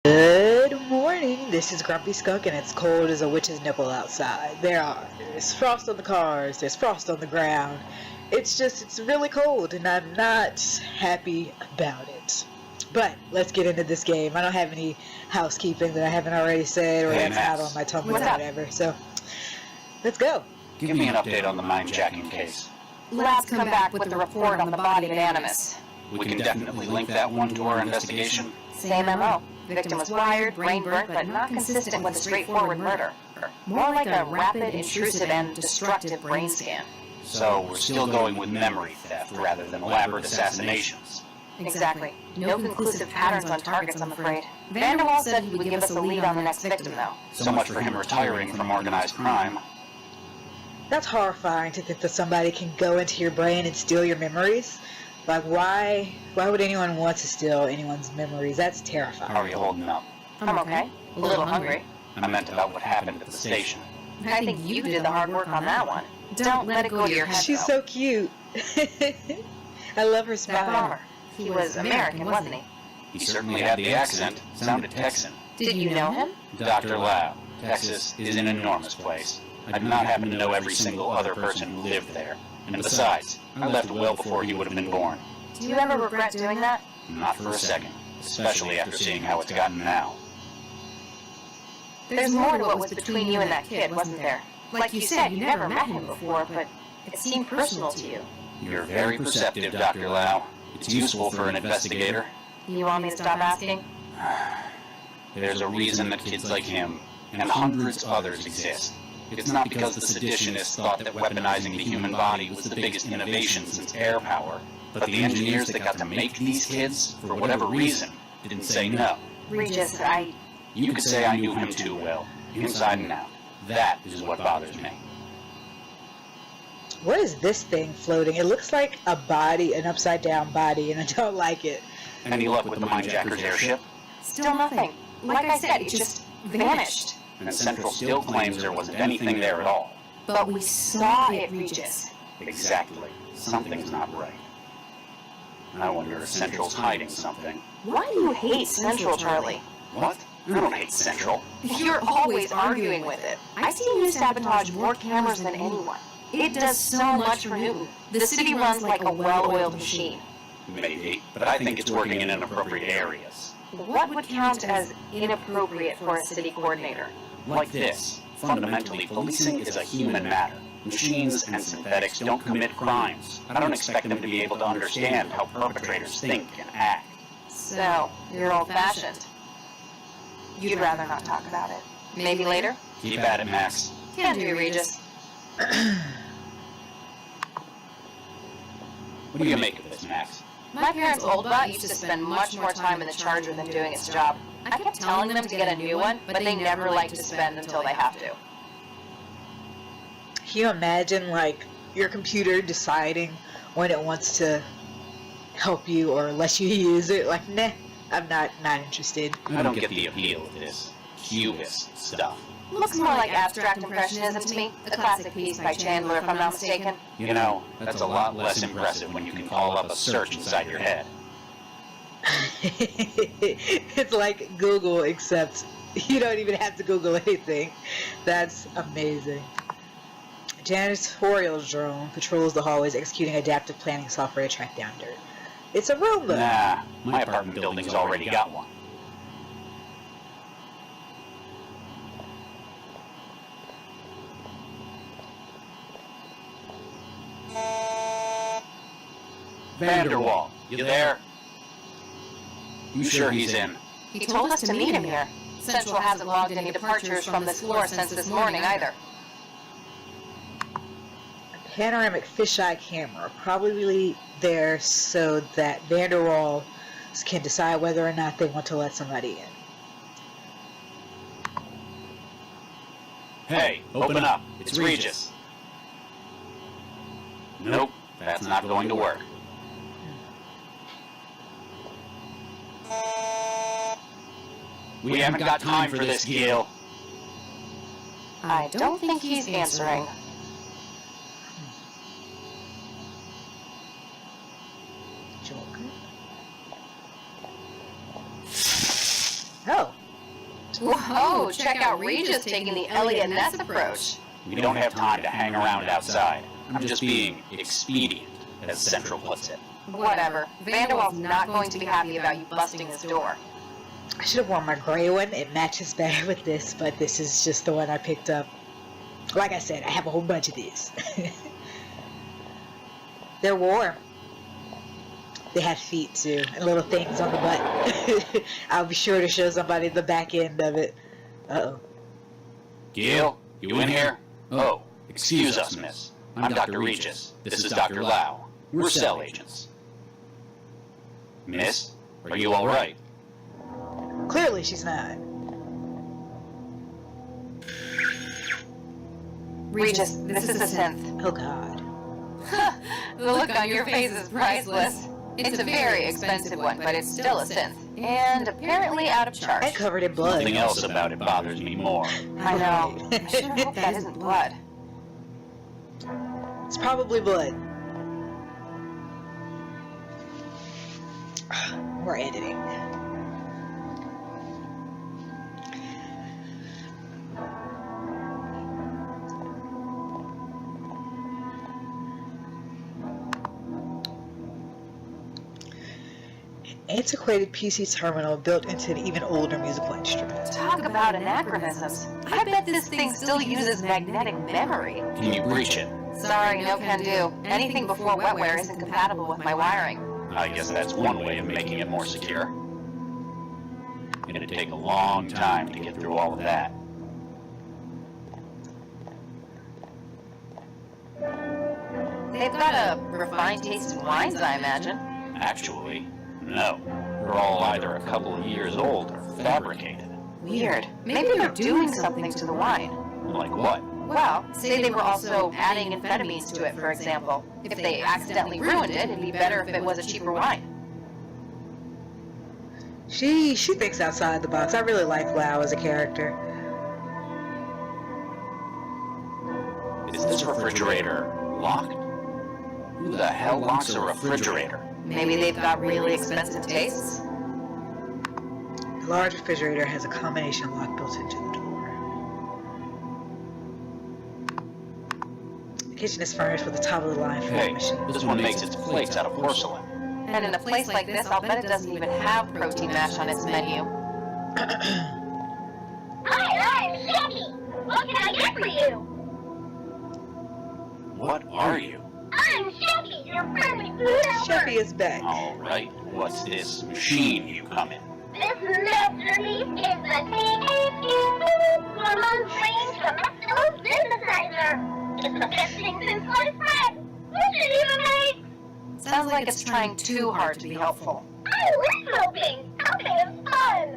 Good morning, this is Grumpyskunk and it's cold as a witch's nipple outside. There's frost on the cars, there's frost on the ground. It's really cold and I'm not happy about it. But let's get into this game. I don't have any housekeeping that I haven't already said or that's out on my Tumblr or whatever. So, let's go. Give me an update on the mindjacking case. Lab's come back with the report on the body of Animus. We can definitely link that one to our investigation. Same MO. Victim was wired, brain burnt, but not consistent with a straightforward murder. More like a rapid, intrusive, and destructive brain scan. So we're still going with memory theft rather than elaborate assassinations. Exactly. No conclusive patterns on targets, I'm afraid. Vanderwall said he would give us a lead on the next victim, though. So much for him retiring from organized crime. That's horrifying to think that somebody can go into your brain and steal your memories. Like, why would anyone want to steal anyone's memories? That's terrifying. How are you holding up? I'm okay. A little hungry. I meant about what happened at the station. I think you did the hard work on that one. Don't let it go to your head, She's so cute. I love her smile. That bomber. He was American, wasn't he? He certainly had the accent. Sounded Texan. Did you know him? Dr. Lau. Texas is an enormous place. I do not happen to know every single other person who lived there. And besides, I left well before he would have been born. Do you ever regret doing that? Not for a second, especially after seeing how it's gotten now. There's more to what was between you and that kid, wasn't there? Like you said, you never met him before, but it seemed personal to you. You're very perceptive, Dr. Lau. It's useful for an investigator. You want me to stop asking? There's a reason that kids like him, and hundreds others, exist. It's not because the seditionists thought that weaponizing the human body was the biggest innovation since air power, but the engineers that got to make these kids, for whatever reason, didn't say no. Regis, You could say I knew him too well, inside and out. That is what bothers me. What is this thing floating? It looks like a body, an upside down body, and I don't like it. Any luck with the Mindjacker's airship? Still nothing. Like I said, it just vanished. And Central still claims there wasn't anything there at all. But we saw it, Regis. Exactly. Something's not right. I wonder if Central's hiding something. Why do you hate Central, Charlie? What? I don't hate Central. You're always arguing with it. I've seen you sabotage more cameras than anyone. It does so much for Newton. The city runs like a well-oiled machine. Maybe, but I think it's working in inappropriate areas. What would count as inappropriate for a city coordinator? Like this. Fundamentally, policing is a human matter. Machines and synthetics don't commit crimes. I don't expect them to be able to understand how perpetrators think and act. So, you're old-fashioned. You'd rather not talk about it. Maybe later? Keep at it, Max. Can do, Regis. What do you make of this, Max? My parents' old bot used to spend much more time in the charger than doing its job. I kept telling them to get a new one, but they never like to spend until they have to. Can you imagine, like, your computer deciding when it wants to help you or let you use it? Like, nah, I'm not interested. I don't get the appeal of this cubist stuff. Looks more like abstract impressionism to me, a classic piece by Chandler, if I'm not mistaken. You know, that's a lot less impressive when you can call up a search inside your head. It's like Google, except you don't even have to Google anything. That's amazing. Janitorial drone patrols the hallways executing adaptive planning software to track down dirt. It's a Roomba. Nah, my apartment building's already got one. Vanderwall, you there? You sure he's in? He told us to meet him here. Central hasn't logged any departures from this floor since this morning either. A panoramic fisheye camera, probably there so that Vanderwall can decide whether or not they want to let somebody in. Hey, open up. It's Regis. Nope, that's not going to work. We haven't got time for this, Gil. I don't think he's answering. Joker? Oh. Whoa, check out Regis taking the Elliot Ness approach. We don't have time to hang around outside. I'm just being expedient, as Central puts it. Whatever. Vanderwall's not going to be happy about you busting his door. I should have worn my gray one. It matches better with this, but this is just the one I picked up. Like I said, I have a whole bunch of these. They're warm. They have feet too, and little things on the butt. I'll be sure to show somebody the back end of it. Uh-oh. Gil, you in here? Oh, excuse us, miss. I'm Dr. Regis. This is Dr. Lau. We're cell agents. Miss, are you all right? Clearly she's not. Regis, this is a synth. Oh god. The look on your face is priceless. It's a very expensive one, but it's still a synth. And apparently out of charge. And covered in blood. Nothing else about it bothers me more. I know. I sure hope that isn't blood. It's probably blood. We're editing. Antiquated PC terminal built into an even older musical instrument. Talk about anachronisms. I bet this thing still uses magnetic memory. Can you breach it? Sorry, no can do. Anything before wetware isn't compatible with my wiring. I guess that's one way of making it more secure. It'd take a long time to get through all of that. They've got a refined taste in wines, I imagine. Actually, no. They're all either a couple of years old or fabricated. Weird. Maybe they're doing something to the wine. Like what? Well, say they were also adding amphetamines to it, for example. If they accidentally ruined it, it'd be better if it was a cheaper wine. She thinks outside the box. I really like Lau as a character. Is this refrigerator locked? Who the hell locks a refrigerator? Maybe they've got really expensive tastes. The large refrigerator has a combination lock built into the door. The kitchen is furnished with a top-of-the-line food Hey, machine. this one makes its plates out of porcelain. And in a place like this, I'll bet it doesn't even have protein mash on its menu. Hi, I'm Jessie. What can I get for you? What are you? I'm Jessie, your friendly food helper. Cheffy is back. All right, what's this machine you come in? This masterpiece is the Hormone-Brain Commercial Synthesizer. It's the best thing since sliced bread. What did you make? Sounds like it's trying too hard to be helpful. I was hoping. Helping is fun.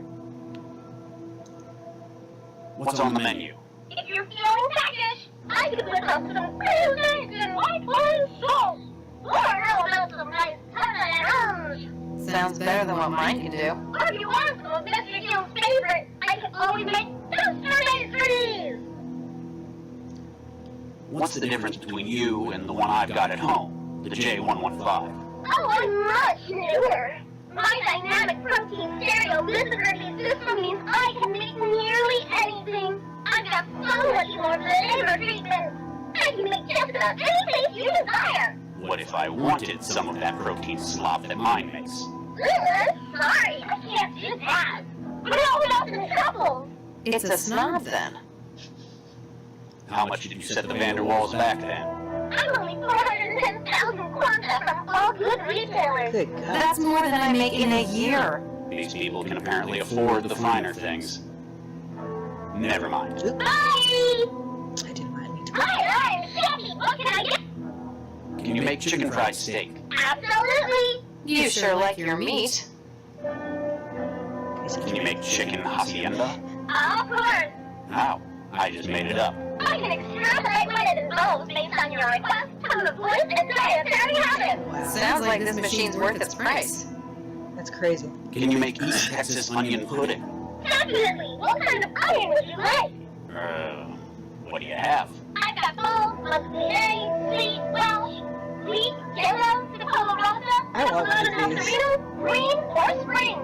What's on the menu? If you're feeling peckish, I could whip up some crazy and white wine sauce. Or how about some nice herbs? Sounds better than what mine can do. Or if you want some of Mr. Gill's favorite, I can always make toaster pastries. What's the difference between you and the one I've got at home? The J115. Oh, I'm much newer. My dynamic protein stereo lithography system means I can make nearly anything. I've got so much more flavor treatment. I can make just about any taste you desire. What if I wanted some of that protein slop that mine makes? Sorry, I can't do that. But how about in trouble? It's a snob, then. How much did you set the Vanderwalls back then? I'm only 410,000 quanta from all good retailers. Good God. That's more than I make in a year. These people can apparently afford the finer things. Never mind. Bye! I didn't mind me. Hi, I'm Jessie. What can I get? Can you make chicken fried steak? Absolutely. You sure like your meat. Can you make chicken hacienda? Of course. How? I just made it up. I can extrapolate what it involves based on your request, tone of voice, and dietary habits. Wow. Sounds like this machine's worth its price. That's crazy. Can you make East Texas onion pudding? Definitely. What kind of onion would you like? What do you have? I've got full, muscadine, sweet, Welsh, sweet, yellow, Cipolla rosa, I love Apollon these. Altarino, green, or spring.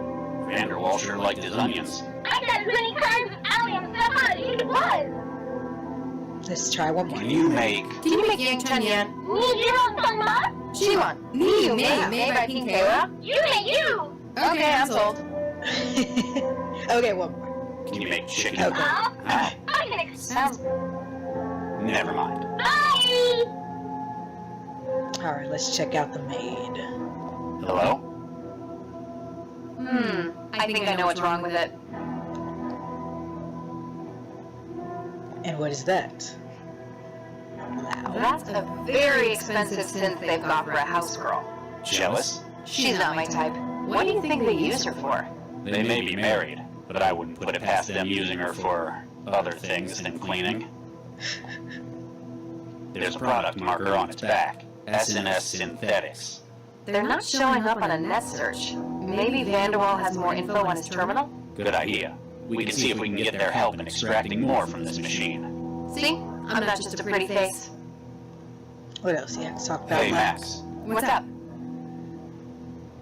Vanderwall sure liked his onions. I've got as many kinds of was. Let's try one more. Can you make... Can you make Yang Chun Yan? Shiwan, Niu Mei by Pink Kayla? You make you. Okay, I'm sold. Okay, one more. Can you make chicken? Okay. Ah, I can Sounds... never mind. Bye. Alright, let's check out the maid. Hello? I think I know what's wrong with it. And what is that? Loud. That's a very expensive synth they've got for a house girl. Jealous? She's not my type. What do you think they use her for? They may be married, but I wouldn't put it past them using her for other things than cleaning. There's a product marker on its back. SNS Synthetics. They're not showing up on a net search. Maybe Vanderwall has more info on his terminal? Good idea. We can see if we can get their help in extracting more from this machine. See? I'm not just a pretty face. What else you have to talk about? Hey, Max. What's up?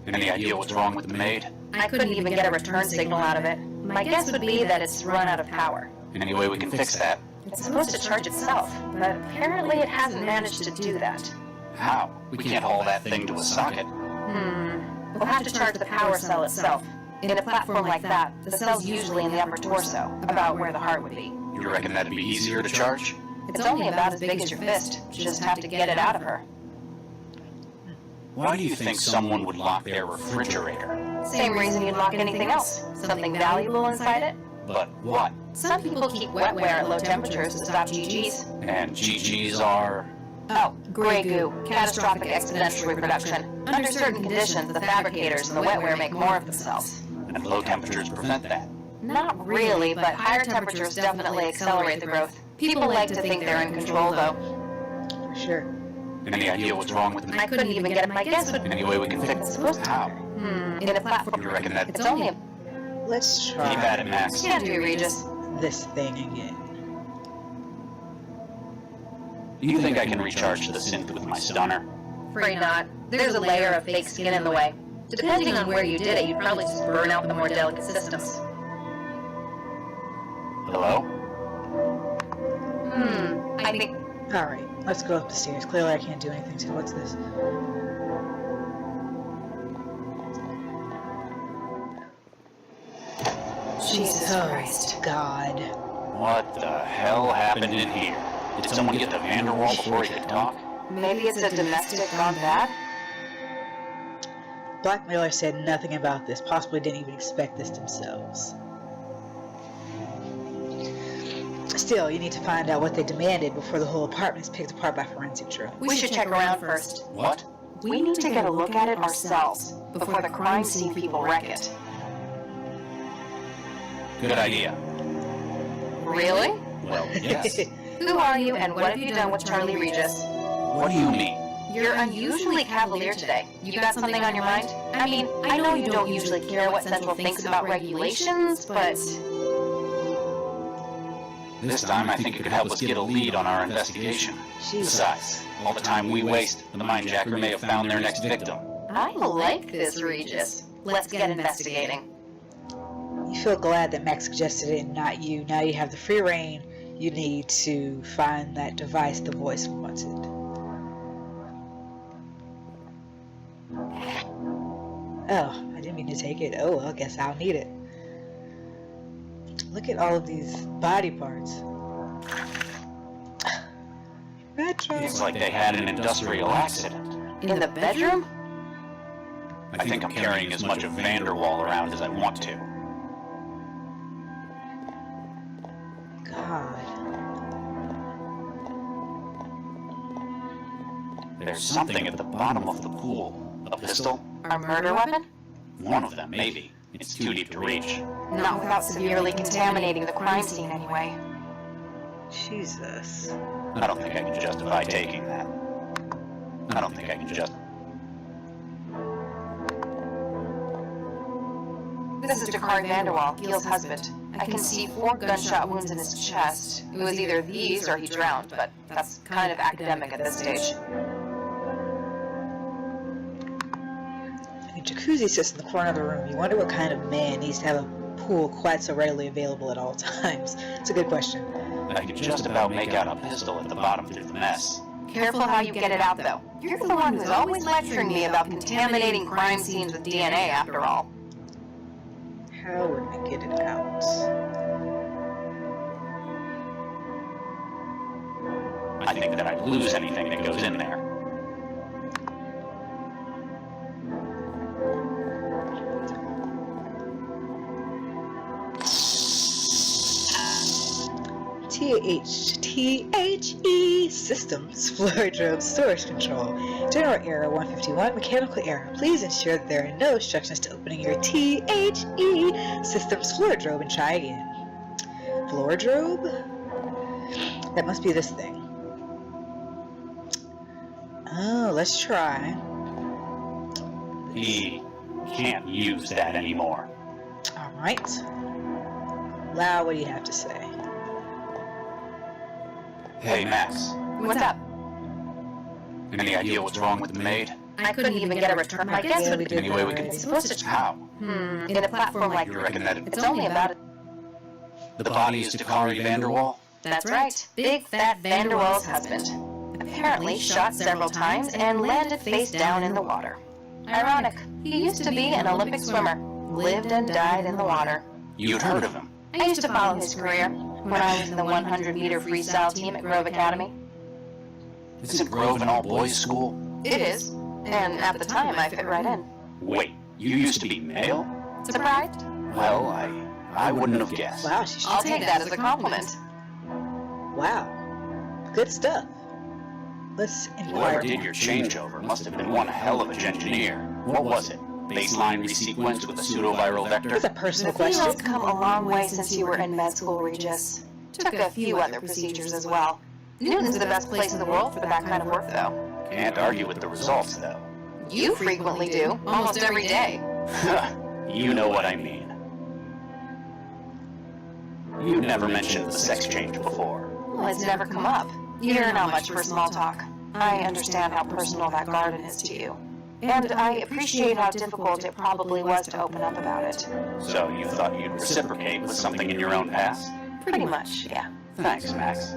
Any idea what's wrong with the maid? I couldn't even get a return signal out of it. My guess would be that it's run out of power. Any way we can fix that? It's supposed to charge itself, but apparently it hasn't managed to do that. How? We can't haul that thing to a socket. We'll have to charge the power cell itself. In a platform like that, the cell's usually in the upper torso, about where the heart would be. You reckon that'd be easier to charge? It's only about as big as your fist. You just have to get it out of her. Why do you think someone would lock their refrigerator? Same reason you'd lock anything else. Something valuable inside it? But what? Some people keep wetware at low temperatures to stop GGs. And GGs are... Oh, gray goo, catastrophic exponential reproduction. Under certain conditions, the fabricators and the wetware make more of themselves. And low temperatures prevent that. Not really, but higher temperatures definitely accelerate the growth. People like to think they're in control, though. Sure. Any idea what's wrong with the maid? I couldn't even get it. My guess would Any way we can fix it's it? supposed to. How? In a platform. You reckon that... It's only a... Let's Keep at try it, Max. Can't do, Regis. this thing again. Do you think I can recharge the synth with my stunner? Afraid not. There's a layer of fake skin in the way. Depending on where you did it, you'd probably just burn out the more delicate systems. Hello? I think... Alright, let's go up the stairs. Clearly I can't do anything to what's this? Jesus Christ. God. What the hell happened in here? Did someone get the Vanderwall before he could talk? Maybe it's a domestic gone bad? Blackmailer said nothing about this, possibly didn't even expect this themselves. Still, you need to find out what they demanded before the whole apartment is picked apart by forensic drones. We should check around first. What? We need to get a look at it ourselves, before the crime scene people wreck it. Good idea. Really? Well, yes. Who are you, and what have you done with Charlie Regis? What do you mean? You're unusually cavalier today. You got something on your mind? I mean, I know you don't usually care what Central thinks about regulations, but... This time I think it could help us get a lead on our investigation. Besides, all the time we waste, the mindjacker may have found their next victim. I like this, Regis. Let's get investigating. You feel glad that Max suggested it and not you. Now you have the free reign you need to find that device the voice wants it. Oh, I didn't mean to take it. Oh, well, I guess I'll need it. Look at all of these body parts. Retro. It's like they had an industrial accident. In the bedroom? I think I'm carrying as much of Vanderwall around as I want to. God. There's something at the bottom of the pool. A pistol? Our murder weapon? One of them, maybe. It's too deep to reach. Not without severely contaminating the crime scene anyway. Jesus. I don't think I can justify taking that. I don't think I can just... This is Dakar Vanderwall, Gil's husband. I can see 4 gunshot wounds in his chest. It was either these or he drowned, but that's kind of academic at this stage. A jacuzzi sits in the corner of the room. You wonder what kind of man needs to have a pool quite so readily available at all times? It's a good question. I can just about make out a pistol at the bottom through the mess. Careful how you get it out, though. You're the one who's always lecturing me about contaminating crime scenes with DNA, after all. How would I get it out? I think that I'd lose anything that goes in there. THE Systems Floor Storage Control. General error 151, mechanical error. Please ensure that there are no obstructions to opening your THE Systems Floor Drobe and try again. Floor Drobe? That must be this thing. Oh, let's try. He can't use that anymore. Alright. Lau, what do you have to say? Hey, Max. What's up? Any idea what's wrong with the maid? I couldn't even get a return my guess, but Any way we can... it's supposed to... How? In a platform like... You reckon that It's only about... the body is Dakari Vanderwall? That's right. Big Fat Vanderwall's husband. Apparently shot several times and landed face down in the water. Ironic. He used to be an Olympic swimmer. Lived and died in the water. You'd heard of him. I used to follow his career when I was in the 100-meter freestyle team at Grove Academy. Isn't Grove an all-boys school? It is. And at the time, I fit right in. Wait, you used to be male? Surprised? Well, I wouldn't have guessed. Wow, she should I'll take that as a compliment. Wow. Good stuff. Let's Whoever inquire. did your changeover must have been one hell of a engineer. What was it? Baseline resequenced with a pseudoviral vector? That's a personal The field's question. come a long way since you were in med school, Regis. Took a few other procedures as well. Newton's the best place in the world for that kind of work, though. Can't argue with the results, though. You frequently do, almost every day. You know what I mean. You never mentioned the sex change before. Well, it's never come up. You're not much for small talk. I understand how personal that garden is to you. And I appreciate how difficult it probably was to open up about it. So you thought you'd reciprocate with something in your own past? Pretty much, yeah. Thanks, Max.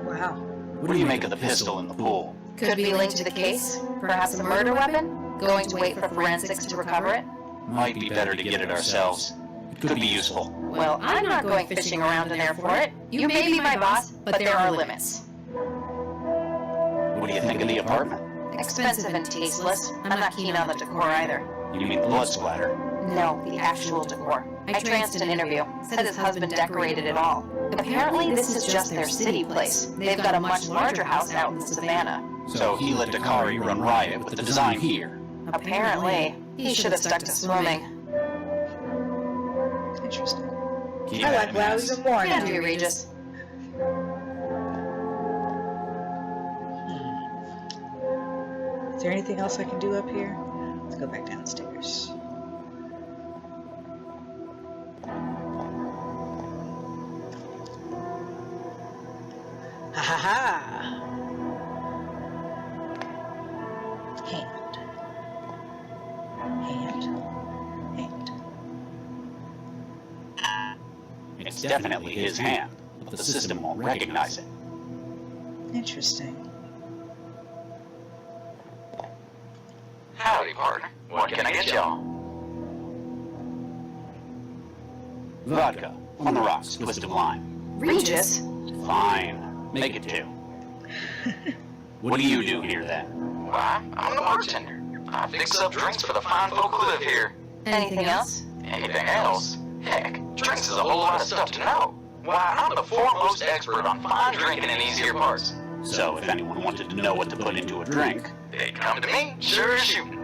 Wow. What do you make of the pistol in the pool? Could be linked to the case. Perhaps a murder weapon? Going to wait for forensics to recover it? Might be better to get it ourselves. It could be useful. Well, I'm not going fishing around in there for it. You may be my boss, but there are limits. What do you think of the apartment? Expensive and tasteless. I'm not keen on the decor either. You mean the blood splatter? No, the actual decor. I tranced an interview. Said his husband decorated it all. Apparently, this is just their city place. They've got a much larger house out in the savannah. So he let Dakari run riot with the design here. Apparently, he should have stuck to swimming. Interesting. Keep I at like it, Lau Max. even more Yeah, now. do you, Regis? Is there anything else I can do up here? Let's go back downstairs. Ha ha ha! Hand. Hand. Hand. It's definitely his hand, but the system won't recognize it. Interesting. Howdy, partner. What can I get y'all? Vodka. On the rocks, twist of lime. Regis? Fine. Make it two. What do you do here, then? Why, I'm the bartender. I fix up drinks for the fine folk who live here. Anything else? Anything else? Heck, drinks is a whole lot of stuff to know. Why, I'm the foremost expert on fine drinking in these here parts. So, if anyone wanted to know what to put into a drink, They'd come to me, sure as shooting.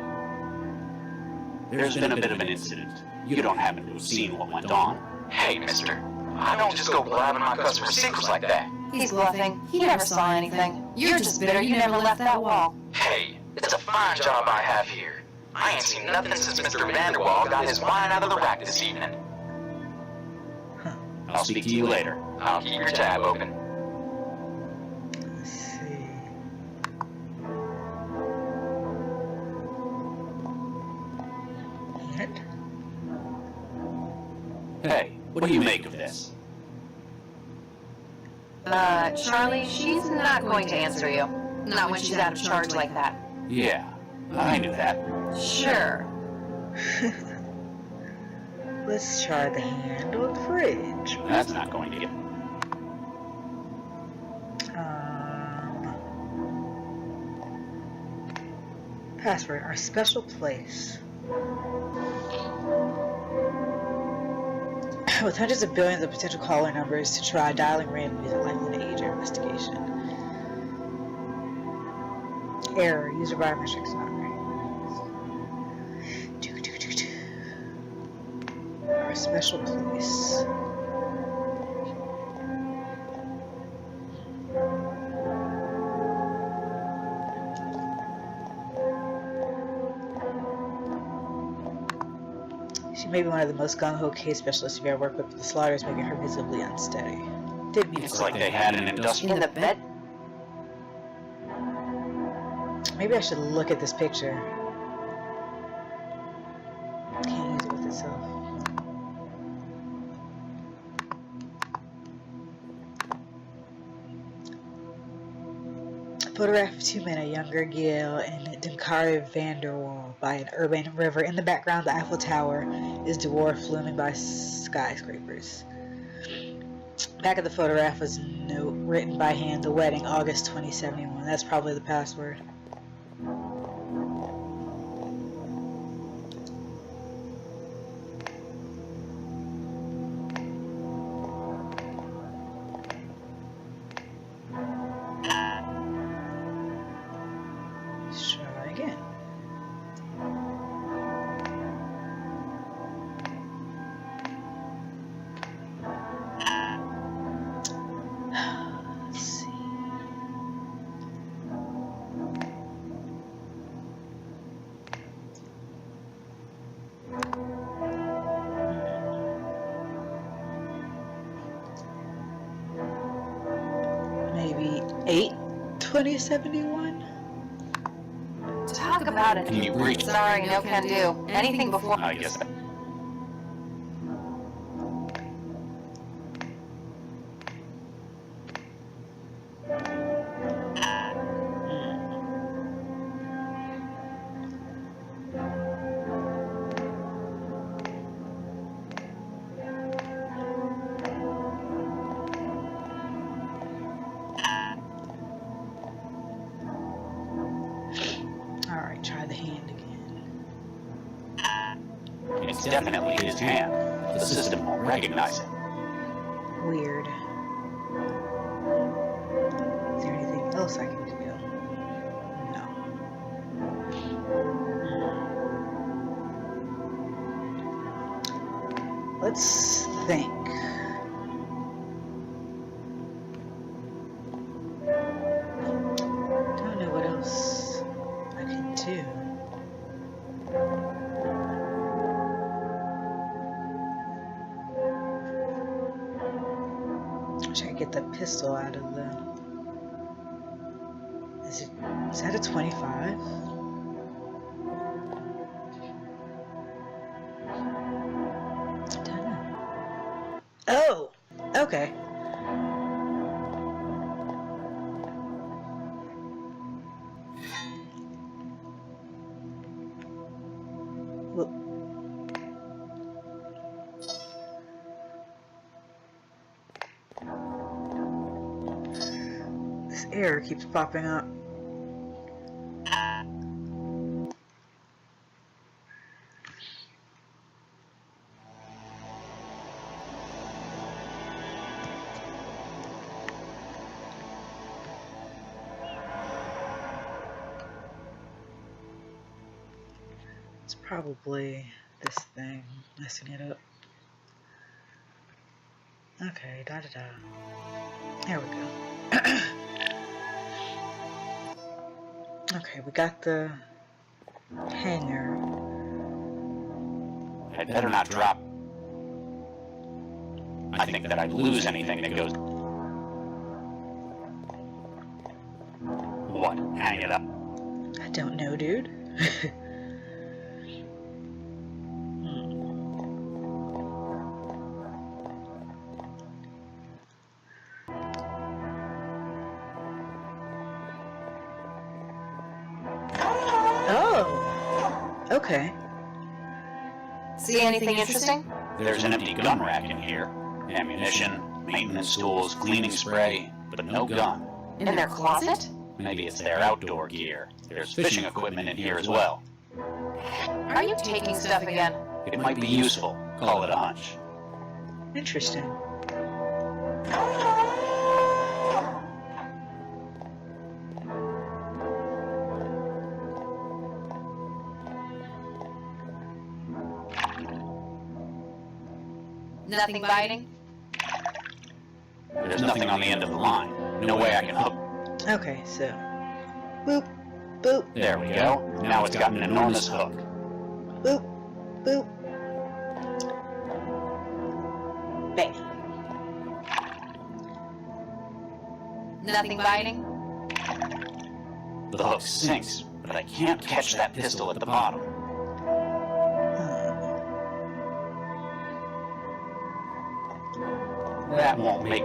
there's been a bit of an incident. You don't happen to have seen what went on. Hey, mister, I don't just go blabbing my customers' secrets like that. He's bluffing. He never saw anything. You're just bitter you never left that wall. Hey, it's a fine job I have here. I ain't seen nothing since Mr. Vanderwall got his wine out of the rack this evening. I'll speak to you later. I'll keep your tab open. Let's see. Hand. do you make of this? Charlie, she's not going to answer you. Not when she's out of charge like that. Yeah, I knew that. Sure. Let's try the handle of the fridge. That's not going to get... Password, our special place. With hundreds of billions of potential caller numbers to try dialing randomly is likely to aid your investigation. Error, user biometrics not right. Our special place. She may be one of the most gung-ho case specialists you've ever worked with, but the slaughter is making her visibly unsteady. Didn't mean to It's like they had an industrial... In the bed? Maybe I should look at this picture. Can't use it with itself. A photograph of two men, a younger Gail and Dunkari Vanderwall, by an urban river. In the background, the Eiffel Tower is dwarfed, looming by skyscrapers. Back of the photograph was a note written by hand, the wedding, August 2071. That's probably the password. Let's try again. Let's see. Maybe 8/2071? Talk about it. Can you reach? Sorry, no can do. Anything before... I guess that... Alright, try the hand again. It's definitely his hand. The system won't recognize it. Weird. Is there anything else I can do? No. Let's think. Don't know what else I can do. Wish I could get the pistol out of the... Is that a 25? Don't know. Oh! Okay. Well, this error keeps popping up. It's probably this thing messing it up. Okay, da-da-da. There we go. Okay, we got the hanger. I'd better not drop. I think that I'd lose anything that goes... What? Hang it up. I don't know, dude. Okay. See anything interesting? There's an empty gun rack in here. Ammunition, maintenance tools, cleaning spray, but no gun. In their closet? Maybe it's their outdoor gear. There's fishing equipment in here as well. Are you taking stuff again? It might be useful. Call it a hunch. Interesting. Nothing biting? There's nothing on the end of the line. No way I can hook. Okay, so boop, boop, There we go. Now it's got an enormous hook. boop, boop. Bang. Nothing biting? The hook sinks, but I can't catch that pistol at the bottom. That won't make...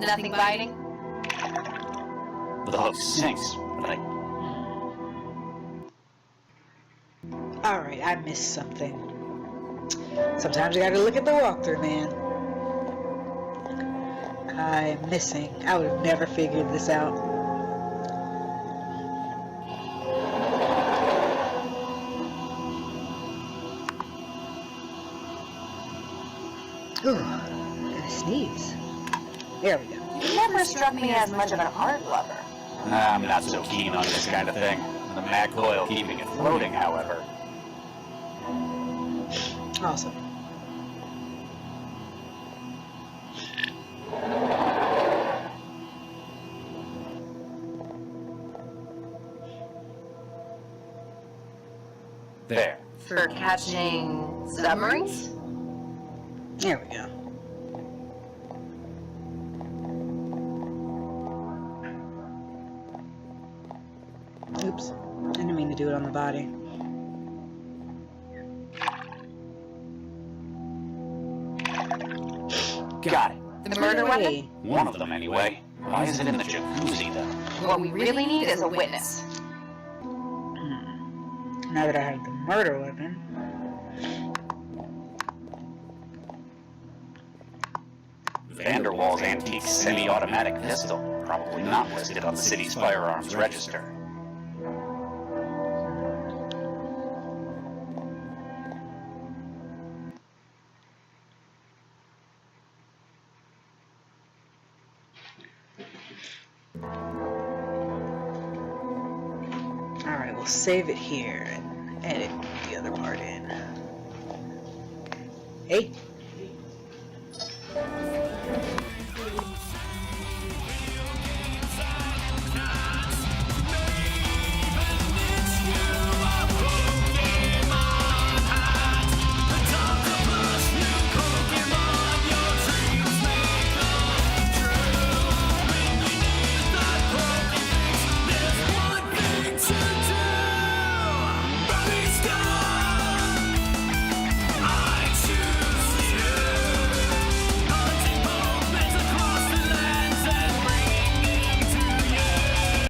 Nothing biting? The hook sinks, but I... Alright, I missed something. Sometimes you gotta look at the walkthrough, man. I'm missing. I would have never figured this out. Ooh, gonna sneeze. There we go. You never struck me as much of an art lover. I'm not so keen on this kind of thing. The mag coil keeping it floating, however. Awesome. There. For catching submarines? There we go. Oops. I didn't mean to do it on the body. Got it. The murder weapon? Hey. One of them, anyway. Why is it in the jacuzzi, though? What we really need is a witness. Now that I have the murder weapon. Vanderwall's antique semi-automatic pistol. Probably not listed on the city's firearms register. Alright, we'll save it here and edit the other part in. Hey,